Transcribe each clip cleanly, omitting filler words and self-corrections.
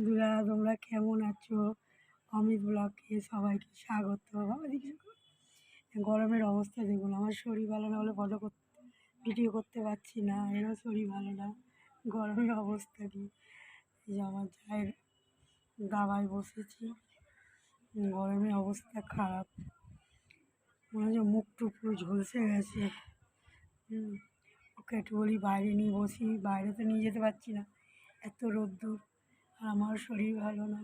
বন্ধুরা তোমরা কেমন আছো? অমিত ব্লগে সবাইকে স্বাগত। বাবা দেখি গরমের অবস্থা দেখুন, আমার শরীর ভালো না হলে ভিডিও করতে পারছি না, এরও শরীর ভালো না, গরমের অবস্থা কি। এই যে আমার চায়ের দাবায় বসেছি, গরমের অবস্থা খারাপ, মনে হচ্ছে মুখ টুক পুরো ঝলসে গেছে। ওকে একটু বলি বাইরে নিয়ে বসি, বাইরে তো নিয়ে যেতে পারছি না, এত রোদ্দুর, আর আমার শরীর ভালো না,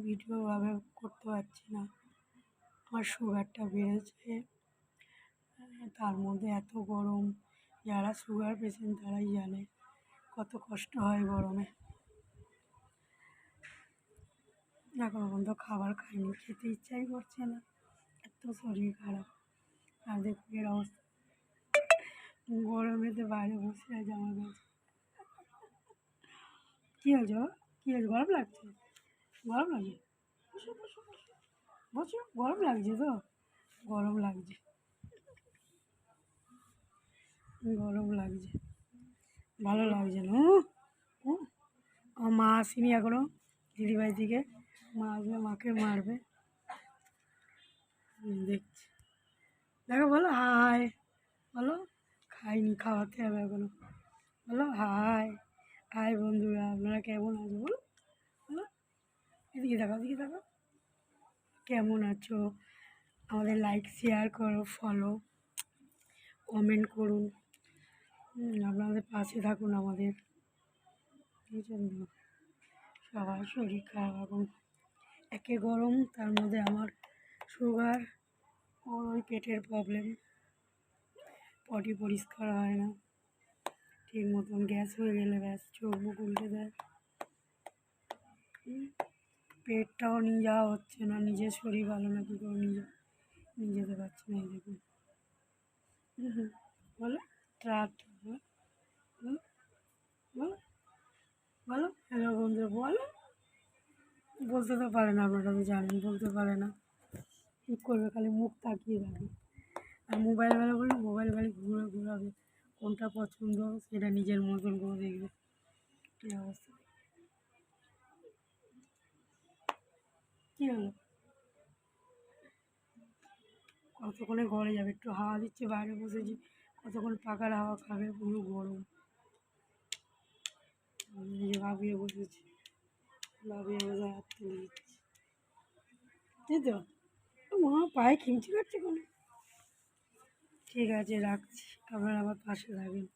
ভিডিওভাবে করতে পারছি না। আমার সুগারটা বেড়েছে, তার মধ্যে এত গরম, যারা সুগার পেশেন্ট তারাই জানে কত কষ্ট হয় গরমে। এখনো পর্যন্ত খাবার খাইনি, খেতে ইচ্ছাই করছে না, এত শরীর খারাপ। আর দেখুন এর অবস্থা, গরমেতে বাইরে বসে আছে আমার কাছে। কী হয়েছে? কী হয়েছে? গরম লাগছে? গরম লাগে? বসো, গরম লাগছে তো? গরম লাগছে, গরম লাগছে, ভালো লাগছে না। আমার মা আসেনি এখনো দিদিভাই থেকে, মা আসবে, মাকে মারবে। দেখছি, দেখো বলো হাই, বলো। খাইনি, খাওয়াতে হবে এখনো, বলো হাই। হাই বন্ধুরা, আপনারা কেমন আছো বলো, বলো। এদিকে দেখো, এদিকে দেখো, কেমন আছো? আমাদের লাইক শেয়ার করো, ফলো কমেন্ট করুন, আপনাদের পাশে থাকুন আমাদের, বুঝছেন তো? সবার শরীর খারাপ এখন, একে গরম, তার মধ্যে আমার সুগার, ওর ওই পেটের প্রবলেম, পটি পরিষ্কার হয় না ঠিক মতন, গ্যাস হয়ে গেলে ব্যাস চোখ মুখ উল্টে দেয়। পেটটাও নিয়ে যাওয়া হচ্ছে না, নিজের শরীর ভালো না, কী করে নিয়ে যেতে পারছি না। এই দেখুন, বলো ট্রাট, বলো বলো বলো, হ্যালো বন্ধু বলো। বলতে তো পারে না, আপনারা তো জানেন, বলতে পারে না, কী করবে, খালি মুখ তাকিয়ে থাকে। আর মোবাইল বেলা বললে মোবাইল খালি ঘুরে ঘুরাবে, কোনটা পছন্দ সেটা নিজের মতন করে দেখবে। কী অবস্থা, কী হলো? কতক্ষণে ঘরে যাবে, একটু হাওয়া দিচ্ছে বাইরে বসেছি, কতক্ষণ পাখার হাওয়া খাবে, পুরো গরম। নিজে ভাবিয়ে বসেছি, ভাবিয়ে বসে হাত তুলে দিচ্ছি, তাই তো। মা পায়ে খিমচি কাটছে কোনো। ঠিক আছে রাখছি, আপনারা আমার পাশে থাকবেন।